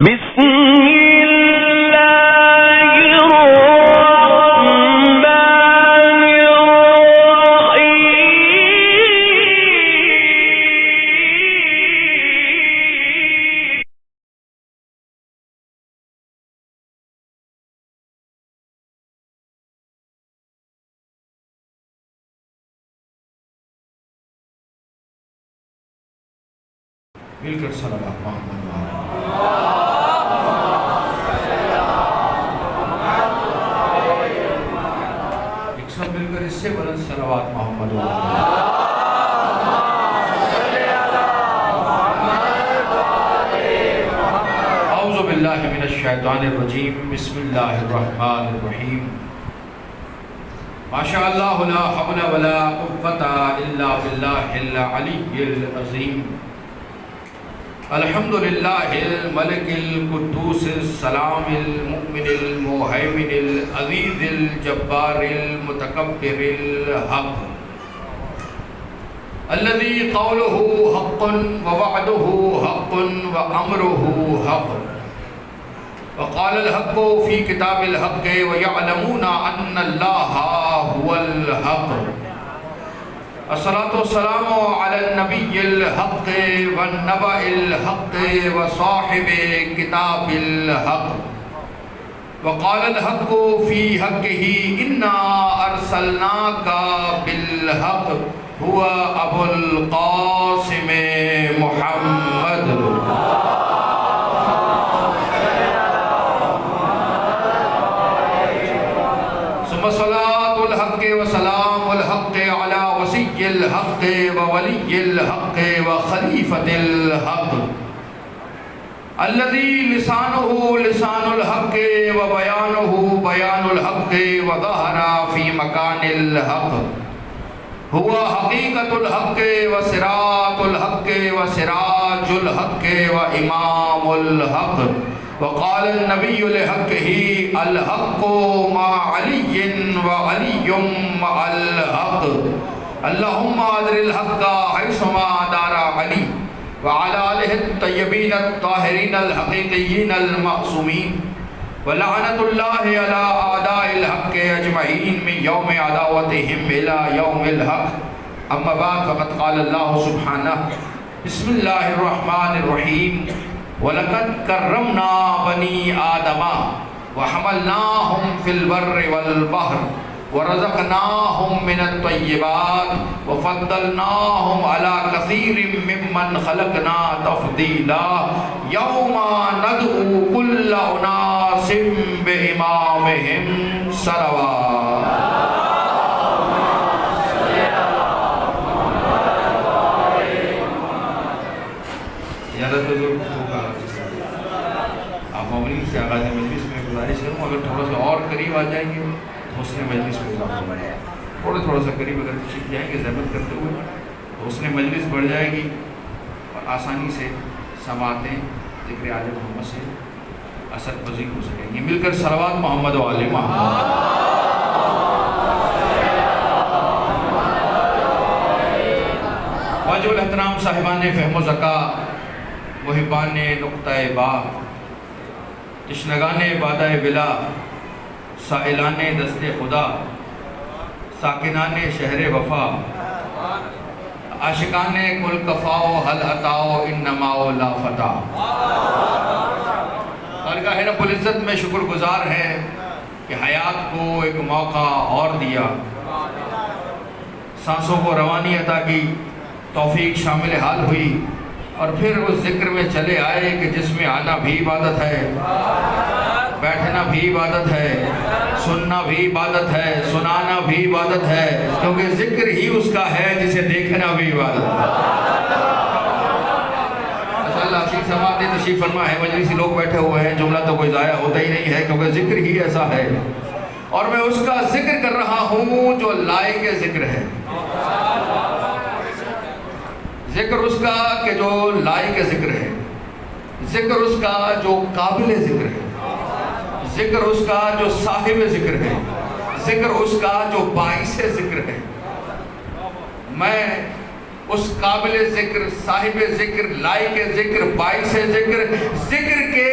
بسم الله الرحمن الرحيم مل کر صلوات محمد وآلہ ایک سب مل کر اس سے بلند صلوات محمد وآلہ اعوذ باللہ من الشیطان الرجیم بسم اللہ الرحمن الرحیم ما شاء اللہ لا حول ولا قوة الا باللہ العلی العظیم الحمد للہ الملک القدوس السلام المؤمن المہیمن العزیز الجبار المتکبر الحق الذي قوله حق ووعده حق وامره حق وقال الحق في كتاب الحق ويعلمون ان الله هو الحق الصلاة والسلام على النبي الحق والنبأ الحق وصاحب كتاب الحق وقال الحق في حقه إنا أرسلناك بالحق هو أبو القاسم محمد ثم صلاة الحق وسلام الحق على وصي الحق وولي الحق وخليفة الحق الذي لسانه لسان الحق وبيانه بيان الحق وظهر في مكان الحق هو حقيقة الحق وصراط الحق وسراج الحق وإمام الحق وقال النبي لحقه الحق مع علي وعلي مع الحق اللهم أدر الحق حيثما دار علي وعلى آله الطيبين الطاهرين الحقيقيين المعصومين ولعنة الله على أعداء الحق أجمعين من يوم عداوتهم إلى يوم الحق أما بعد فقد قال الله سبحانه بسم الله الرحمن الرحيم وَلَقَدْ كَرَّمْنَا بَنِي آدَمَ وَحَمَلْنَاهُمْ فِي الْبَرِّ وَالْبَحْرِ وَرَزَقْنَاهُمْ مِنَ الطَّيِّبَاتِ وَفَضَّلْنَاهُمْ عَلَى كَثِيرٍ مِّمَّنْ خَلَقْنَا تَفْضِيلًا يَوْمَ نَدْعُو كُلَّ أُنَاسٍ بِإِمَامِهِمْ صَلَوَاتٌ آپ مومنین سے آغاز مجلس میں گزارش کروں اگر تھوڑا سا اور قریب آ جائیں گے حسن مجلس میں تھوڑا سا قریب اگر چھپ جائیں گے زحمت کرتے ہوئے تو حسن مجلس بڑھ جائے گی اور آسانی سے سماعتیں ذکر آل محمد سے اثر پذیر ہو سکیں گی مل کر صلوات محمد و آل محمد واجب الاحترام صاحبان فہم و ذکا محبان نقطہ با تشنگان بادہ بلا سائلان دست خدا ساکنان شہر وفا عاشقان کل کفاؤ حل عطاؤ انماؤ لا فتح خالقہ رب العزت میں شکر گزار ہے کہ حیات کو ایک موقع اور دیا سانسوں کو روانی عطا کی توفیق شامل حال ہوئی اور پھر اس ذکر میں چلے آئے کہ جس میں آنا بھی عبادت ہے بیٹھنا بھی عبادت ہے سننا بھی عبادت ہے سنانا بھی عبادت ہے کیونکہ ذکر ہی اس کا ہے جسے دیکھنا بھی عبادت ہے ماشاءاللہ اچھی سماعت تشریف فرما ہے مجلسی لوگ بیٹھے ہوئے ہیں جملہ تو کوئی ضائع ہوتا ہی نہیں ہے کیونکہ ذکر ہی ایسا ہے اور میں اس کا ذکر کر رہا ہوں جو لائق ذکر ہے ذکر اس کا کہ جو لائق ذکر ہے ذکر اس کا جو قابل ذکر ہے ذکر اس کا جو صاحب ذکر ہے ذکر اس کا جو باعث ذکر ہے میں اس قابل ذکر، صاحب ذکر، لائق ذکر، باعث ذکر، ذکر کے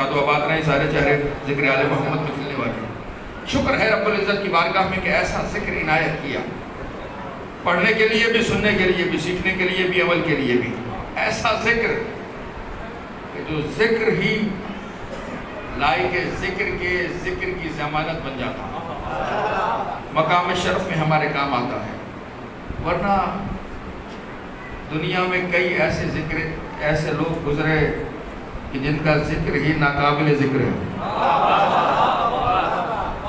شاد و آباد رہیں سارے چہرے ذکر آل محمد میں کھلنے والے ہیں۔ شکر ہے رب العزت کی بارگاہ میں کہ ایسا ذکر عنایت کیا، پڑھنے کے لیے بھی، سننے کے لیے بھی، سیکھنے کے لیے بھی، عمل کے لیے بھی، ایسا ذکر کہ جو ذکر ہی لائق ذکر کے ذکر کی ضمانت بن جاتا ہے، مقام شرف میں ہمارے کام آتا ہے۔ ورنہ دنیا میں کئی ایسے لوگ گزرے کہ جن کا ذکر ہی ناقابل ذکر ہے،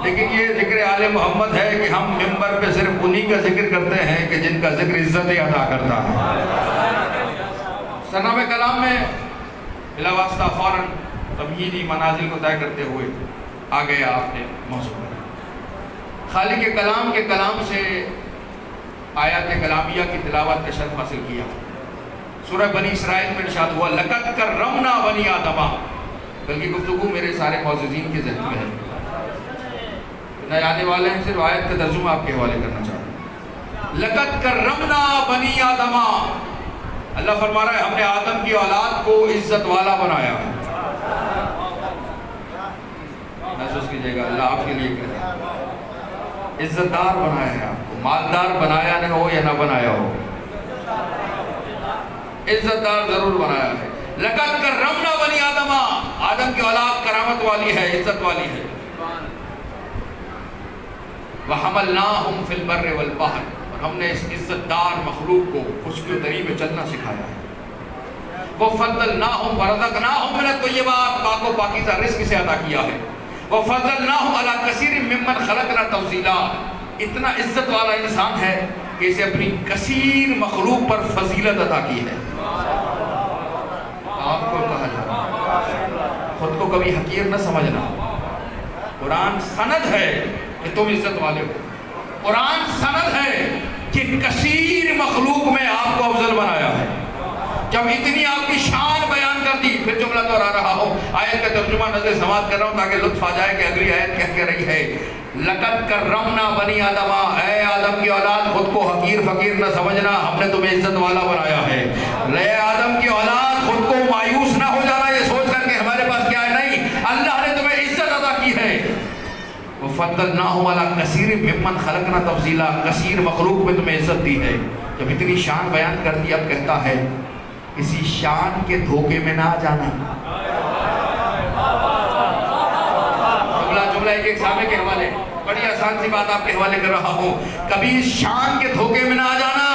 لیکن یہ ذکر آل محمد ہے کہ ہم ممبر پہ صرف انہی کا ذکر کرتے ہیں کہ جن کا ذکر عزت عطا کرتا ہے۔ سرنامہ کلام میں بلا واسطہ فوراً تمہیدی منازل کو طے کرتے ہوئے آ گیا آپ نے موضوع، خالق کلام کے کلام سے آیات کلامیہ کی تلاوت کا شرف حاصل کیا۔ سورہ بنی اسرائیل میں ارشاد ہوا لقد کرمنا بنی آدم، بلکہ گفتگو میرے سارے معززین کے ذہن میں ہے، نئے آنے والے ہیں، صرف آیت کا ترجمہ آپ کے حوالے کرنا چاہتا ہوں۔ لقد کرمنا بنی آدم، اللہ فرما رہا ہے ہم نے آدم کی اولاد کو عزت والا بنایا ہے۔ محسوس کیجئے گا اللہ آپ کے لیے کہہ رہا ہے عزت دار بنایا ہے، آپ کو مالدار بنایا نہ ہو یا نہ بنایا ہو، عزت دار ضرور بنایا ہے۔ لقد کرمنا بنی آدم، آدم کی اولاد کرامت والی ہے، عزت والی ہے۔ وَحَمَلْنَاهُمْ فِي الْبَرِّ وَالْبَحْرِ، اور ہم نے اس عزت دار مخلوق کو خشکی و تری میں چلنا سکھایا ہے۔ وَفَضَّلْنَاهُمْ وَرَزَقْنَاهُمْ مِنَ الطَّيِّبَاتِ، پاک و پاکیزہ رزق سے عطا کیا ہے۔ وَفَضَّلْنَاهُمْ عَلَى كَثِيرٍ مِّمَّنْ خَلَقْنَا تَفْضِيلًا، اتنا عزت والا انسان ہے کہ اسے اپنی کثیر مخلوق پر فضیلت عطا کی ہے۔ آپ کو کہا جا رہا ہے خود کو کبھی حقیر نہ سمجھنا، قرآن سند ہے کہ تم عزت والے ہو، قرآن سند ہے کہ کثیر مخلوق میں آپ کو افضل بنایا ہے۔ جب اتنی آپ کی شان بیان کر دی، پھر جملہ دہرا رہا ہوں، آیت کا ترجمہ نظر سماعت کر رہا ہوں تاکہ لطف آ جائے کہ اگلی آیت کہہ رہی ہے لقد کرمنا بنی آدم، اے آدم کی اولاد خود کو حقیر فقیر نہ سمجھنا، ہم نے تمہیں عزت والا بنایا ہے۔ اے آدم کی اولاد خود کو مایوس نہ ہو جانا یہ سوچ کر کہ ہمارے پاس کیا ہے، نہیں، اللہ نے تمہیں عزت عطا کی ہے۔ وَفَضَّلْنَاهُمْ عَلَى كَثِيرٍ مِّمَّنْ خَلَقْنَا تَفْضِيلًا، کثیر مخلوق میں تمہیں عزت دی ہے۔ جب اتنی شان بیان کر دی، اب کہتا ہے کسی شان کے دھوکے میں نہ آ جانا۔ جملہ ایک سامنے کے حوالے، بڑی آسان سی بات آپ کے حوالے کر رہا ہوں، کبھی اس شان کے دھوکے میں نہ آ جانا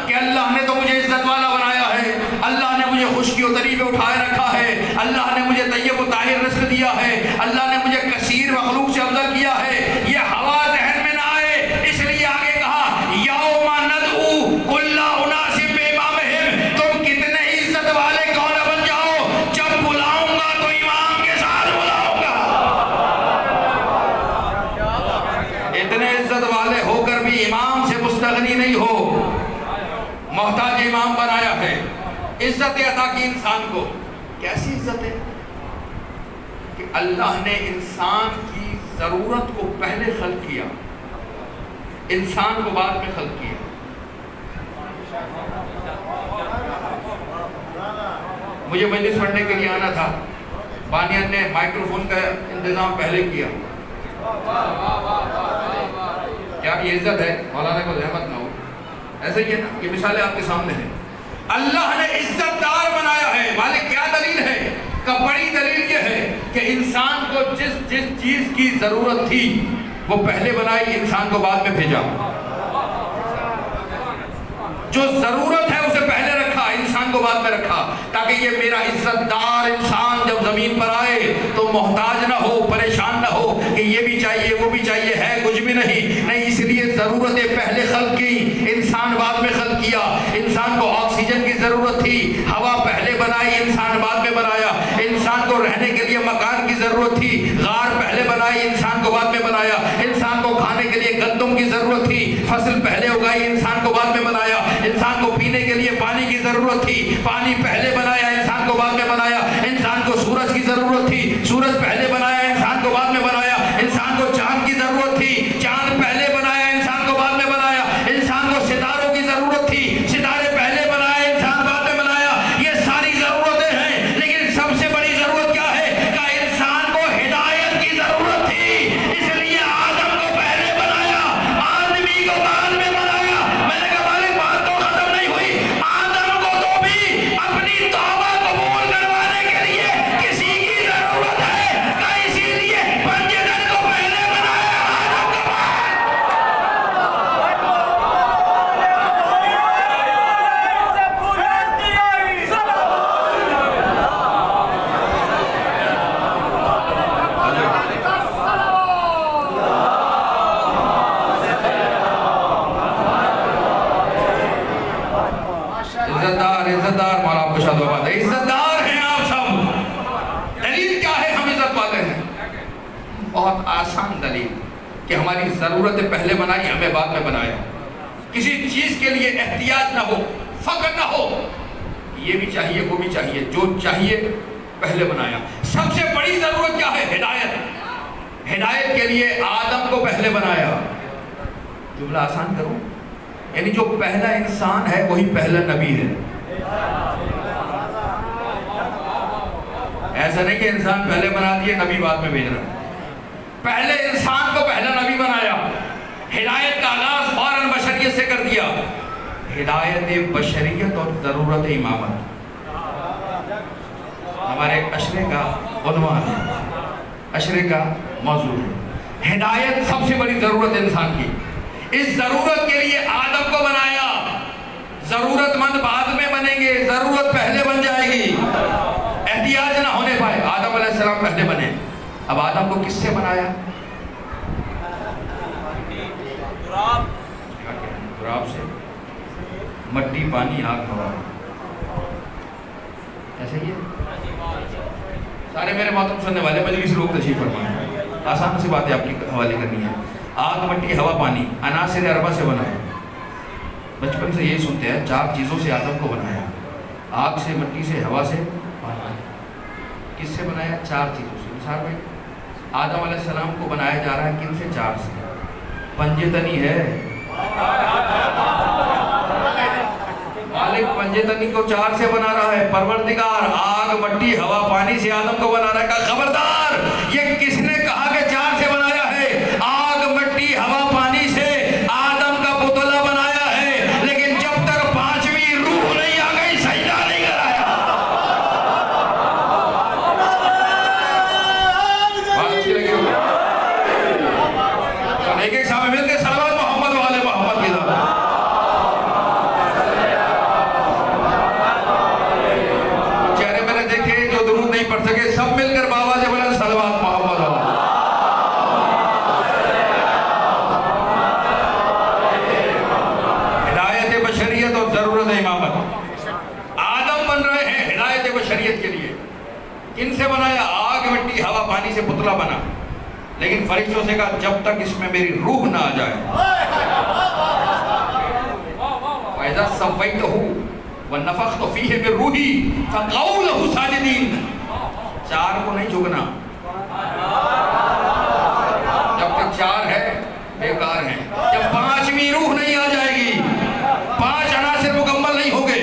کہ اللہ نے تو مجھے عزت والا بنایا ہے، اللہ نے مجھے خشکی و تری پہ اٹھائے رکھا ہے، اللہ نے مجھے طیب و طاہر رزق دیا ہے، اللہ نے مجھے کثیر مخلوق سے افضل کیا ہے، یہ ہوا ذہن میں نہ آئے۔ اس لیے آگے کہا یوم ندعو کل اناس بامامہم، تم کتنے عزت والے کیوں نہ بن جاؤ، جب بلاؤں گا تو امام کے ساتھ بلاؤں گا۔ اتنے عزت والے ہو کر بھی امام سے مستغنی نہیں ہو، محتاج امام بنایا ہے۔ عزت عطا کی انسان کو، کیسی عزت ہے کہ اللہ نے انسان کی ضرورت کو پہلے خلق کیا، انسان کو بعد میں خلق کیا۔ مجھے مجلس پڑھنے کے لیے آنا تھا، بانیان نے مائکروفون کا انتظام پہلے کیا۔ کیا یہ عزت ہے؟ مولانا کو زحمت نہ ہو، ایسے ہی ہے نا، یہ مثالیں آپ کے سامنے ہیں۔ اللہ نے عزت دار بنایا ہے، مالک کیا دلیل ہے؟ کہ بڑی دلیل یہ ہے کہ انسان کو جس چیز کی ضرورت تھی وہ پہلے بنائی، انسان کو بعد میں بھیجا۔ جو ضرورت ہے اسے پہلے رکھا، انسان کو بعد میں رکھا، تاکہ یہ میرا عزت دار انسان جب زمین پر آئے تو محتاج نہ ہو، پریشان نہ ہو کہ یہ بھی چاہیے وہ بھی چاہیے، ہے کچھ بھی نہیں، اس لیے ضرورتیں پہلے خلق کی، انسان بعد میں خلق کیا۔ انسان کو آکسیجن کی ضرورت تھی، ہوا پہلے بنائی، انسان بعد میں بنایا۔ انسان کو رہنے کے لیے مکان کی ضرورت تھی، غار پہلے بنائی، انسان کو بعد میں بنایا۔ انسان کو کھانے کے لیے گندم کی ضرورت تھی، فصل پہلے اگائی، انسان کو بعد میں بنایا۔ انسان کو پینے کے لیے پانی کی ضرورت تھی، پانی پہلے بنایا، انسان کو بعد میں بنایا۔ انسان کو سورج کی ضرورت تھی، سورج پہلے بنایا، انسان کو بعد میں بنایا۔ انسان کو چاند کی ضرورت تھی، چاند پہلے بنایا، انسان کو بعد میں بنایا۔ انسان کو ستاروں کی ضرورت تھی، ستارے پہلے بنائے، انسان بعد میں بنایا۔ یہ ساری ضرورتیں ہیں، لیکن سب سے بڑی ضرورت کیا ہے کہ والے ہیں. بہت آسان دلیل کہ ہماری ضرورتیں پہلے بنائی، ہمیں بعد میں بنایا. کسی چیز کے لیے احتیاج نہ ہو، فقر نہ ہو، یہ بھی چاہیے وہ بھی چاہیے، جو چاہیے پہلے بنایا. سب سے بڑی ضرورت کیا ہے؟ ہدایت. ہدایت کے لیے آدم کو پہلے بنایا. جملہ آسان کروں، یعنی جو پہلا انسان ہے وہی پہلا نبی ہے. ایسا نہیں کہ انسان پہلے بنا دیے نبی بعد میں بھیج رہا. پہلے انسان کو پہلا نبی بنایا. ہدایت کا آغاز فوراً بشریت سے کر دیا. ہدایت بشریت اور ضرورت امامت ہمارے اشرے کا عنوان ہے، اشرے کا موضوع ہے. ہدایت سب سے بڑی ضرورت انسان کی. اس ضرورت کے لیے آدم کو بنایا. ضرورت مند بعد میں بنیں گے، ضرورت پہلے بن جائے گی. احتیاج نہ ہونے پائے. آدم علیہ السلام پہلے بنے. اب آدم کو کس سے بنایا؟ تراب سے. مٹی، پانی، آگ، ہوا. ایسے ہی ہے. سارے میرے محترم سننے والے مجلس لوگ تشریف فرمائیں. آسان سی باتیں آپ کی حوالے کرنی ہے. آگ، مٹی، ہوا، پانی عناصر اربع سے بنا ہے. بچپن سے یہی سنتے ہیں 4 چیزوں سے آدم کو بنایا. آگ سے، مٹی سے، ہوا سے، پانی. کس سے بنایا؟ 4 چیزوں سے. مثال بھائی آدم علیہ السلام کو بنایا جا رہا ہے کن سے؟ 4 سے. پنجے تنی ہے. مالک پنجے تنی کو 4 سے بنا رہا ہے. پروردگار آگ، مٹی، ہوا، پانی سے آدم کو بنا رہا ہے. کہا خبردار، یہ کس نے کہا کہ 4 سے بنایا ہے؟ آگ، مٹی، ہوا، پانی سے آدم کا پتلا بنایا ہے، لیکن جب تک 5ویں روح نہیں آ گئی سجدہ نہیں کرایا. بات اچھی لگی ہوگی؟ ایک ایک سامنے مل کے صلوات محمد والے محمد کی ذات. چہرے میں نے دیکھے جو درود نہیں پڑھ سکے، سب مل کر بابا سے بولے صلوات محمد والے. ہدایت بشریت اور ضرورت امامت. آدم بن رہے ہیں ہدایت بشریت کے لیے. کن سے بنایا؟ آگ، مٹی، ہوا، پانی سے پتلا بنا. لیکن فرشتوں سے کہا جب تک اس میں میری روح نہ آ جائے. وَإِذَا سَوَّيْتُهُ وَنَفَخْتُ فِيهِ مِن رُوحِي فَقَعُوا لَهُ سَاجِدِينَ. 4 کو نہیں جھکنا. جب تک 4 ہے بیکار ہیں. جب 5ویں روح نہیں آ جائے گی، 5 عناصر مکمل نہیں ہوں گے،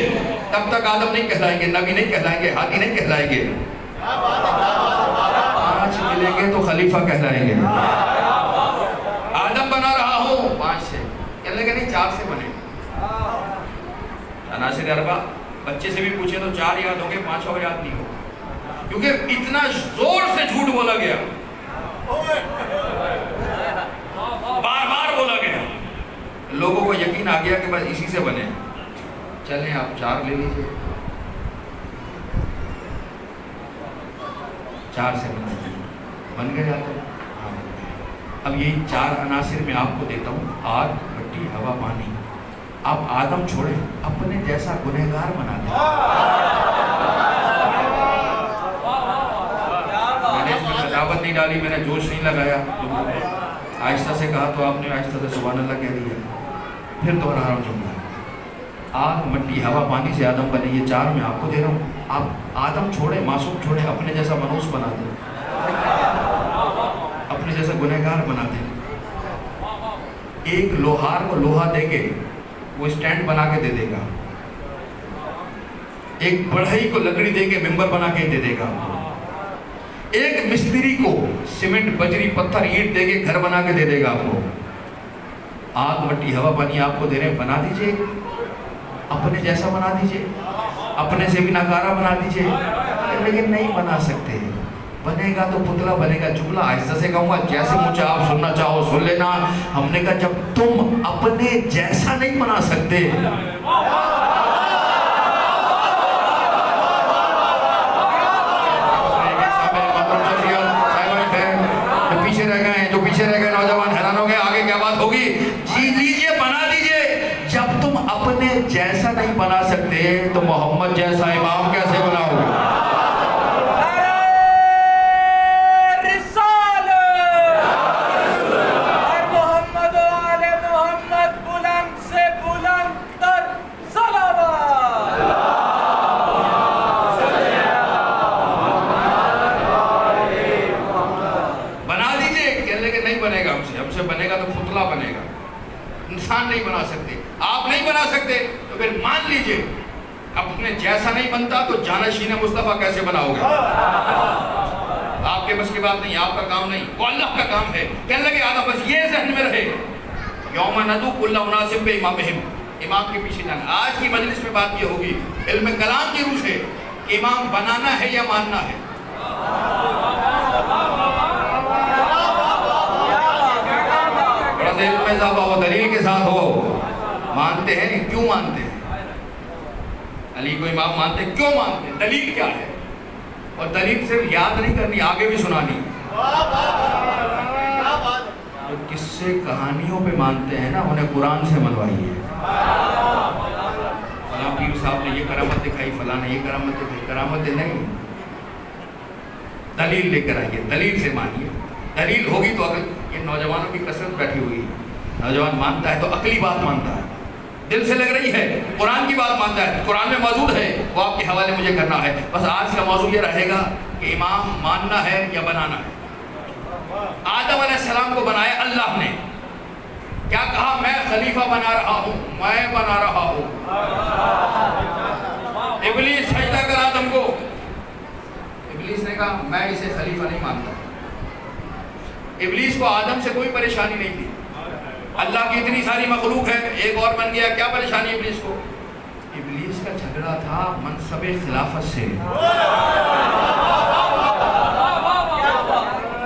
تب تک آدم نہیں کہلائیں گے، نبی نہیں کہلائیں گے، ہادی نہیں کہلائیں گے. 5 ملیں گے تو خلیفہ کہلائیں گے. آدم بنا رہا ہوں 5 سے، کہنے لگے نہیں 4 سے بنے. عناصر اربع بچے سے بھی پوچھیں تو 4 یاد ہوں گے، 5 اور یاد نہیں ہو، کیونکہ اتنا زور سے جھوٹ بولا گیا، بار بار بولا گیا. لوگوں کو یقین آ گیا کہ بس اسی سے بنے. چلیں آپ 4 لے لیجیے. 4 سے بن گئے آپ. اب یہی 4 عناصر میں آپ کو دیتا ہوں: آگ، مٹی، ہوا، پانی. آپ آدم چھوڑیں، اپنے جیسا گنہگار بنا دیں. میں نے اس میں خطابت نہیں ڈالی، میں نے جوش نہیں لگایا. آہستہ سے کہا تو آپ نے آہستہ سے سبحان اللہ کہہ دیا. پھر دوہرا رہا ہوں جملہ. آگ، مٹی، ہوا، پانی سے آدم بنے. یہ 4 میں آپ کو دے رہا ہوں. آپ آدم چھوڑیں، معصوم چھوڑیں، اپنے جیسا منحوس بنا دیں، اپنے جیسا گنہگار بنا دیں. ایک لوہار کو لوہا دے کے وہ اسٹینڈ بنا کے دے دے گا. ایک بڑھئی کو لکڑی دے کے ممبر بنا کے دے دے گا. ایک مستری کو سیمنٹ، بجری، پتھر، اینٹ دے کے گھر بنا کے دے دے گا آپ کو. آگ، مٹی، ہوا، پانی آپ کو دے رہے ہیں، بنا دیجئے، اپنے جیسا بنا دیجئے، اپنے سے بھی ناکارہ بنا دیجئے. لیکن نہیں بنا سکتے. بنے گا تو پتلا بنے گا. جملہ آہستہ سے کہوں گا، جیسے مجھے آپ سننا چاہو سن لینا. ہم نے کہا جب تم اپنے جیسا نہیں بنا سکتے، جو پیچھے رہ گئے نوجوان حیران ہو گئے، آگے کیا بات ہوگی؟ جی لیجئے، بنا دیجئے. جب تم اپنے جیسا نہیں بنا سکتے تو محمد جیسا امام کیسے بناؤ گے؟ مسلمان نہیں بنا سکتے. آپ نہیں بنا سکتے تو پھر مان لیجئے اپنے جیسا نہیں بنتا تو جانشین مصطفیٰ کیسے بناؤ گے؟ آپ کے بس کی بات نہیں، آپ کا کام نہیں، وہ اللہ کا کام ہے. کہنے لگے آدھا بس یہ ذہن میں رہے یوم ندعو کل اناس بامامہم، امام کے پیچھے جانا. آج کی مجلس میں بات یہ ہوگی علم کلام کی روح سے امام بنانا ہے یا ماننا ہے. بڑا دل میں اضافہ ہو، دلیل کے ساتھ ہو. مانتے ہیں، کیوں مانتے ہیں؟ علی کو امام مانتے ہیں، کیوں مانتے ہیں؟ دلیل کیا ہے؟ اور دلیل صرف یاد نہیں کرنی، آگے بھی سنانی. جو قصے کہانیوں پہ مانتے ہیں نا انہیں قرآن سے منوائیے. فلاں پیر صاحب نے یہ کرامت دکھائی، فلاں نے یہ کرامت دکھائی. کرامتیں نہیں، دلیل لے کر آئیے، دلیل سے مانیے. دلیل ہوگی تو اگر یہ نوجوانوں کی کثرت بیٹھی ہوئی ہے، نوجوان مانتا ہے تو عقلی بات مانتا ہے، دل سے لگ رہی ہے، قرآن کی بات مانتا ہے، قرآن میں موجود ہے، وہ آپ کے حوالے مجھے کرنا ہے. بس آج کا موضوع یہ رہے گا کہ امام ماننا ہے یا بنانا ہے. آدم علیہ السلام کو بنایا اللہ نے، کیا کہا؟ میں خلیفہ بنا رہا ہوں، میں بنا رہا ہوں. ابلیس سجدہ کر آدم کو. ابلیس نے کہا میں اسے خلیفہ نہیں مانتا. ابلیس کو آدم سے کوئی پریشانی نہیں تھی، اللہ کی اتنی ساری مخلوق ہے، ایک اور بن گیا، کیا پریشانی ابلیس کو؟ ابلیس کا جھگڑا تھا منصب خلافت سے.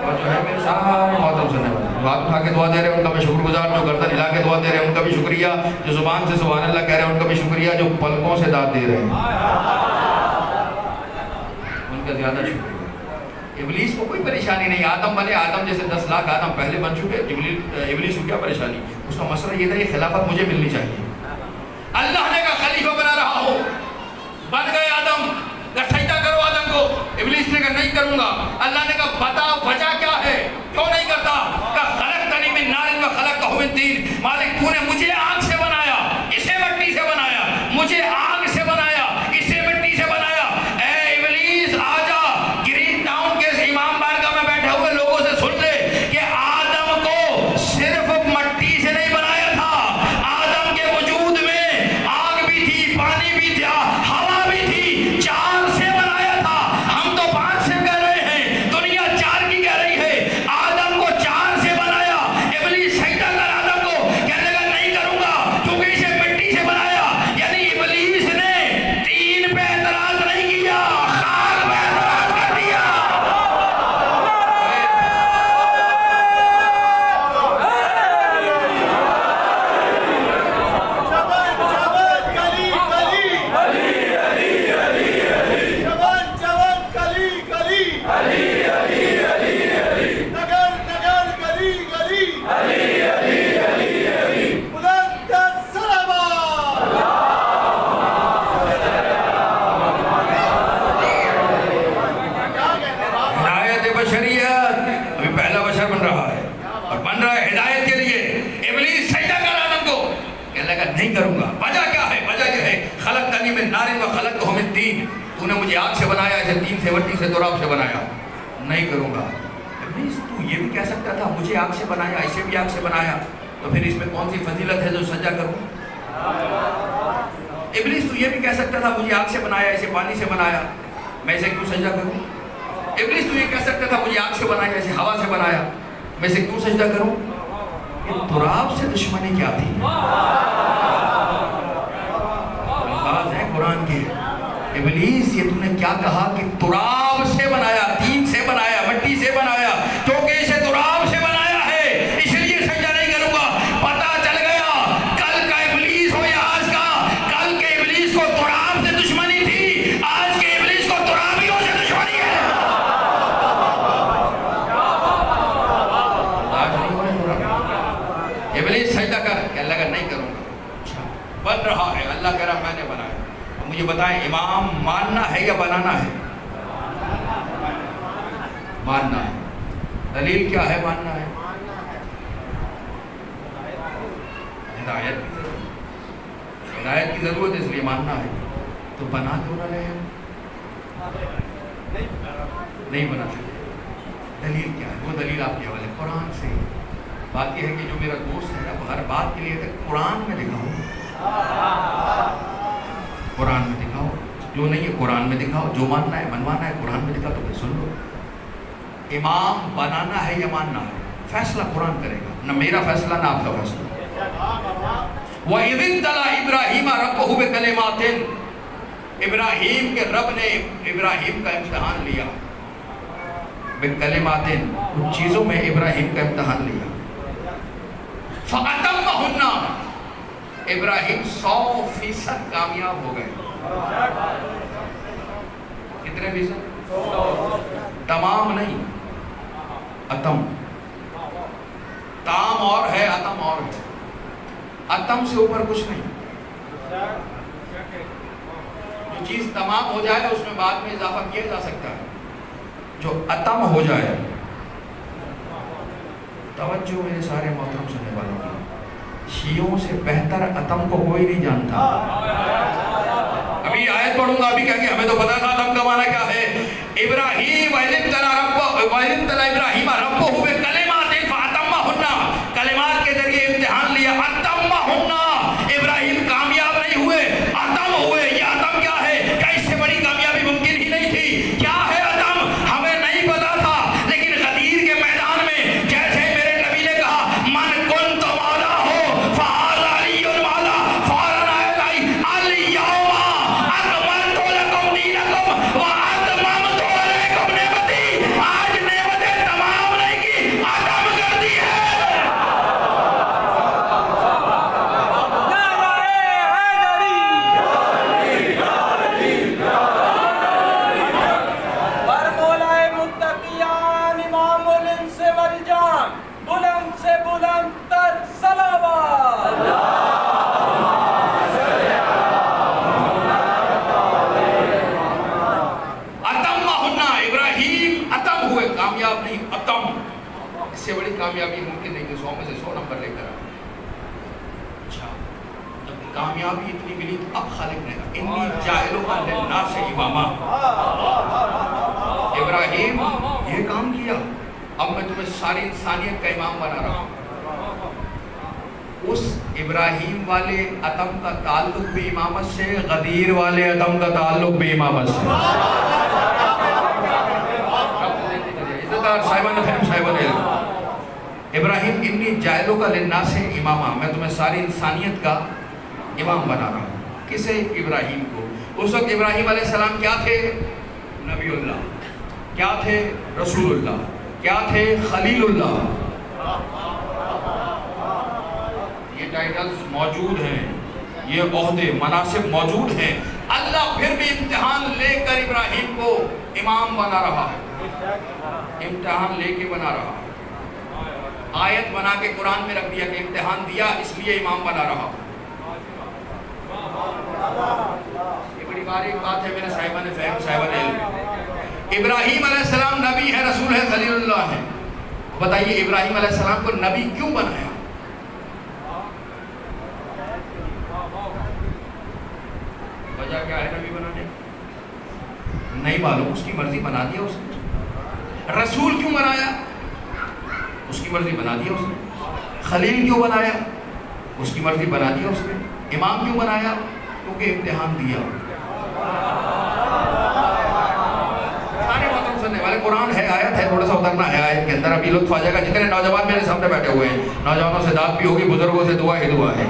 اور جو ہے میرے سارے محترم سننے والے ہاتھ اٹھا کے دعا دے رہے ہیں ان کا میں شکر گزار، جو گردن ہلا کے دعا دے رہے ہیں ان کا بھی شکریہ، جو زبان سے سبحان اللہ کہہ رہے ہیں ان کا بھی شکریہ، جو پلکوں سے داد دے رہے ہیں ان کا زیادہ شکریہ. ابلیس کو کوئی پریشانی نہیں. آدم بنے، آدم جیسے 10 لاکھ آدم پہلے بن چکے. ابلیس کو کیا پریشانی؟ اس کا مسئلہ یہ تھا کہ خلافت مجھے ملنی چاہیے. اللہ نے کہا خلیفہ بنا رہا ہوں، بن گئے آدم، سجدہ کرو آدم کو. ابلیس نے کہا نہیں کروں گا. اللہ نے کہا بتا وجہ کیا ہے، کیوں نہیں کرتا؟ کہا خلقتنی من نار و خلقتہ من طین. مالک تو نے مجھے آگ سے بنایا، اسے مٹی سے بنایا، مجھے آگ سے بنایا، اسے مٹی سے بنایا. اے ابلیس آجا، گرین ٹاؤن کے امام بارگاہ میں بیٹھے ہوئے لوگوں سے سن لے کہ آدم کو صرف مٹی سے نہیں بنایا تھا، آدم کے وجود میں آگ بھی تھی، پانی بھی تھا، ہوا بھی تھی، 4 سے بنایا تھا. ہم تو 5 سے کہہ رہے ہیں، دنیا 4 کی کہہ رہی ہے. آدم کو 4 سے بنایا. ابلیس سجدہ کر آدم کو، کہنے لگا نہیں کروں گا کیونکہ اسے مٹی سے بنایا. یعنی ابلیس نے 3 پہ اعتراض نہیں کیا، خاک پہ اعتراض کر دیا. ہدایت بشریت، ابھی پہلا بشر بن رہا ہے اور بن رہا ہے ہدایت کے لیے. ابلیس سجدہ کر آدم کو، کہنے لگا نہیں کروں گا. وجہ کیا ہے؟ وجہ یہ ہے خلقتنی من نار و خلقتہ من طین. تو نے مجھے آگ سے بنایا، اسے طین سے، مٹی سے، تراب سے بنایا. نہیں کروں گا. ابلیس تو یہ بھی کہہ سکتا تھا مجھے آگ سے بنایا، اسے بھی آگ سے بنایا، تو پھر اس میں کون سی فضیلت ہے جو سجدہ کروں؟ ابلیس تو یہ بھی کہہ سکتا تھا مجھے آگ سے بنایا، اسے پانی سے بنایا، میں اسے کیوں سجدہ کروں؟ ابلیس تو یہ کہہ سکتا تھا مجھے آگ سے بنایا، اسے ہوا سے بنایا، میں اسے کیوں سجدہ کروں؟ یہ تراب سے دشمنی کیا تھی؟ الفاظ ہیں قرآن کے. ابلیس یہ تو نے کیا کہا کہ تراب سے بنایا، طین سے بنایا، مٹی سے بنایا، کیونکہ اسے تراب سے بنایا ہے اس لیے سجدہ نہیں کروں گا. پتہ چل گیا کل کا ابلیس ہو یا آج کا، کل کے ابلیس کو تراب سے دشمنی تھی، آج کے ابلیس کو ترابیوں سے دشمنی ہے. آج نہیں ہو رہا. ابلیس سجدہ کر، کہنے لگا نہیں کروں گا. بن رہا ہے، اللہ کہہ رہا میں نے بنایا. مجھے بتائیں امام ماننا ہے یا بنانا ہے؟ ماننا ہے. دلیل کیا ہے ماننا ہے؟ ہدایت کی ضرورت، ہدایت کی ضرورت اس لیے ماننا ہے. تو بنا کیوں نہ رہے؟ نہیں بنا سکتے. دلیل کیا ہے؟ وہ دلیل آپ کے حوالے قرآن سے. بات یہ ہے کہ جو میرا دوست ہے نا وہ ہر بات کے لیے قرآن میں دکھاؤ، قرآن میں دکھاؤ، جو نہیں ہے قرآن میں دکھاؤ، جو ماننا ہے منوانا ہے قرآن میں دکھاؤ تو پھر سن لو۔ امام بنانا ہے یا ماننا ہے، فیصلہ قرآن کرے گا، نہ میرا فیصلہ نہ آپ کا فیصلہ۔ وَإِذِ ابْتَلَىٰ إِبْرَاهِيمَ رَبُّهُ بِكَلِمَاتٍ، ابراہیم کے رب نے ابراہیم کا امتحان لیا، بِكَلِمَاتٍ، کچھ چیزوں میں ابراہیم کا امتحان لیا، فَأَتَمَّهُنَّ، ابراہیم 100% کامیاب ہو گئے۔ کتنے فیصد؟ تمام نہیں، اتم، تام اور ہے اتم اور ہے، اتم سے اوپر کچھ نہیں۔ جو چیز تمام ہو جائے اس میں بعد میں اضافہ کیا جا سکتا ہے، جو اتم ہو جائے، توجہ میرے سارے محترم سننے والوں کی، شیعوں سے بہتر اتم کو کوئی نہیں جانتا۔ ابھی آیت پڑھوں گا، ابھی کہیں گے ہمیں تو پتا تھا اتم کا معنی کیا ہے۔ ابراہیم وَإِذِ ابْتَلَىٰ إِبْرَاهِيمَ رَبُّهُ بِكَلِمَاتٍ فَأَتَمَّهُنَّ، کلمات کے ذریعے امتحان لیا، اتمہن، ابراہیم کامیاب نہیں ہوئے، اتم ہوئے۔ یہ اتم کیا ہے؟ کہ اس سے بڑی کامیابی ممکن ہی نہیں تھی۔ کیا ہے اتم؟ ہمیں نہیں پتا تھا، لیکن غدیر کے میدان میں جیسے میرے نبی نے کہا من کنت مولا ہو فہذا علی مولا، فوراً آیت آئی الیوم اکملت لکم دینکم واتممت علیکم نعمتی، آج نعمتیں تمام نہیں کی، ختم کر دی ہے۔ کامیاب نہیں، اتم، اس سے بڑی کامیابی ممکن نہیں کہ 100 میں سے 100 نمبر لے کر آئے۔ اچھا، جب کامیابی اتنی ملی تو اب خالق نے کہا انی جاعلک للناس اماما، ابراہیم یہ کام کیا، اب میں تمہیں ساری انسانیت کا امام بنا رہا ہوں۔ اس ابراہیم والے اتم کا تعلق بھی امامت سے، غدیر والے اتم کا تعلق بھی امامت سے۔ ابراہیم انی جاعلک للناس اماما، میں تمہیں ساری انسانیت کا امام بنا رہا ہوں۔ کسے؟ ابراہیم کو۔ اس وقت ابراہیم علیہ السلام کیا تھے؟ نبی اللہ، کیا تھے؟ رسول اللہ، کیا تھے؟ خلیل اللہ۔ یہ ٹائٹلز موجود ہیں، یہ عہدے مناصب موجود ہیں، اللہ پھر بھی امتحان لے کر ابراہیم کو امام بنا رہا ہے، امتحان لے کے بنا رہا ہے، آیت بنا کے قرآن میں رکھ دیا کہ امتحان دیا اس لیے امام بنا رہا۔ یہ بڑی باریک بات ہے میرے صاحبان فہم، صاحبان علم۔ ابراہیم علیہ السلام نبی ہے، رسول ہے، خلیل اللہ ہے۔ بتائیے ابراہیم علیہ السلام کو نبی کیوں بنایا؟ وجہ کیا ہے نبی بنانے؟ نہیں معلوم، اس کی مرضی بنا دیا اس نے۔ رسول کیوں بنایا؟ اس کی مرضی بنا دیا اس نے۔ خلیل کیوں بنایا؟ اس کی مرضی بنا دیا اس نے۔ امام کیوں بنایا؟ کیونکہ امتحان دیا۔ سارے باتوں سننے والے، قرآن ہے، آیت ہے، تھوڑا سا اترنا ہے آیت کے اندر، ابھی لطف آ جائے گا۔ جتنے نوجوان میرے سامنے بیٹھے ہوئے ہیں، نوجوانوں سے داد بھی ہوگی، بزرگوں سے دعا ہی دعا ہے۔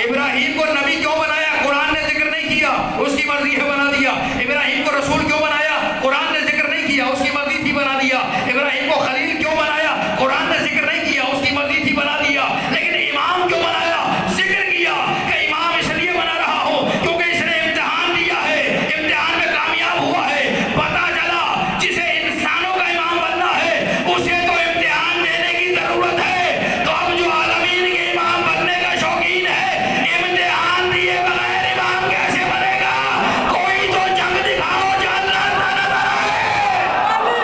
ابراہیم کو نبی کیوں بنایا؟ قرآن نے ذکر نہیں کیا، اس کی مرضی ہے بنا دیا۔ ابراہیم کو رسول کیوں بنایا؟ قرآن نے ذکر نہیں کیا، اس کی مرضی تھی بنا دیا۔ ابراہیم کو خلیل کیوں بنایا؟ قرآن نے ذکر نہیں کیا، اس کی مرضی تھی بنا دیا۔ لیکن امام کیوں بنایا؟ ذکر کیا کہ امام اس لیے بنا رہا ہوں کیونکہ اس نے امتحان دیا ہے، امتحان میں کامیاب ہوا ہے۔ پتہ چلا جسے انسانوں کا امام بننا ہے اسے تو امتحان دینے کی ضرورت ہے، تو اب جو عالمین کے امام بننے کا شوقین ہے، امتحان دیے بغیر امام کیسے بنے گا؟ کوئی تو جنگ دکھاؤ جو اللہ تعالیٰ ہے۔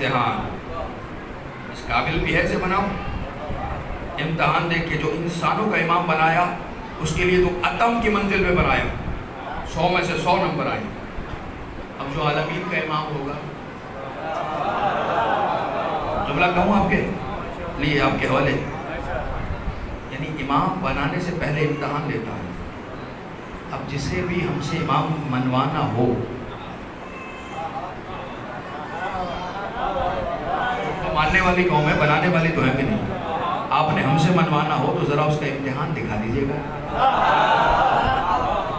امتحان، اس قابل بھی ہے سے بناؤ۔ امتحان دیکھ کے جو انسانوں کا امام بنایا اس کے لیے تو اتم کی منزل میں بنایا، 100 میں سے 100 نمبر آئے۔ اب جو عالمین کا امام ہوگا، جملہ کہوں آپ کے لیے، آپ کے حوالے، یعنی امام بنانے سے پہلے امتحان لیتا ہے۔ اب جسے بھی ہم سے امام منوانا ہو، تو ماننے والی قوم ہے، بنانے والی تو ہے کہ نہیں؟ آپ نے ہم سے منوانا ہو تو ذرا اس کا امتحان دکھا دیجیے گا،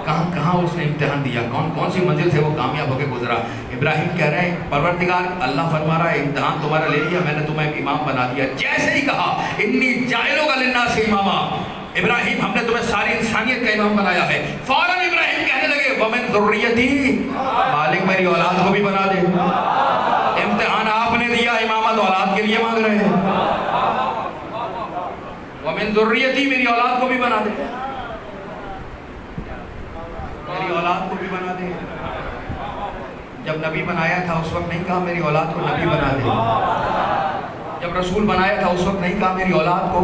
کہاں کہاں اس نے امتحان دیا، کون کون سی منزل سے وہ کامیاب ہو کے گزرا۔ ابراہیم کہہ رہے ہیں پروردگار، اللہ فرما رہا ہے امتحان تمہارا لے لیا، میں نے تمہیں ایک امام بنا دیا۔ جیسے ہی کہا انی جاعلک للناس اماما، ابراہیم ہم نے تمہیں ساری انسانیت کا امام بنایا ہے، فوراً ابراہیم کہنے لگے ومن ذریتی، مالک میری اولاد کو بھی بنا دے۔ امتحان آپ نے دیا، امامت اولاد کے لیے مانگ رہے ہیں، ومن ذریتی، میری اولاد کو بھی بنا دے، میری اولاد کو بھی بنا دے۔ جب نبی بنایا تھا اس وقت نہیں کہا میری اولاد کو نبی بنا دے، جب رسول بنایا تھا اس وقت نہیں کہا میری اولاد کو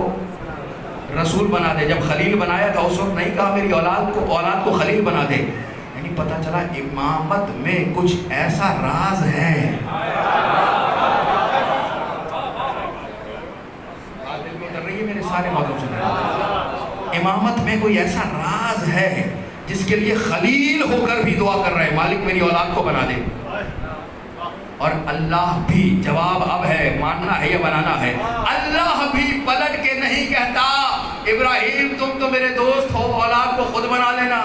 رسول بنا دے، جب خلیل بنایا تھا اس وقت نہیں کہا میری اولاد کو خلیل بنا دے۔ یعنی پتہ چلا امامت میں کچھ ایسا راز ہے، بات دل کو اتر رہی ہے میرے سارے موضوع سے، امامت میں کوئی ایسا راز ہے جس کے لیے خلیل ہو کر بھی دعا کر رہے ہیں مالک میری اولاد کو بنا دے، اور اللہ بھی، جواب اب ہے ماننا ہے یا بنانا ہے، اللہ بھی پلٹ کے نہیں کہتا ابراہیم تم تو میرے دوست ہو، اولاد کو خود بنا لینا۔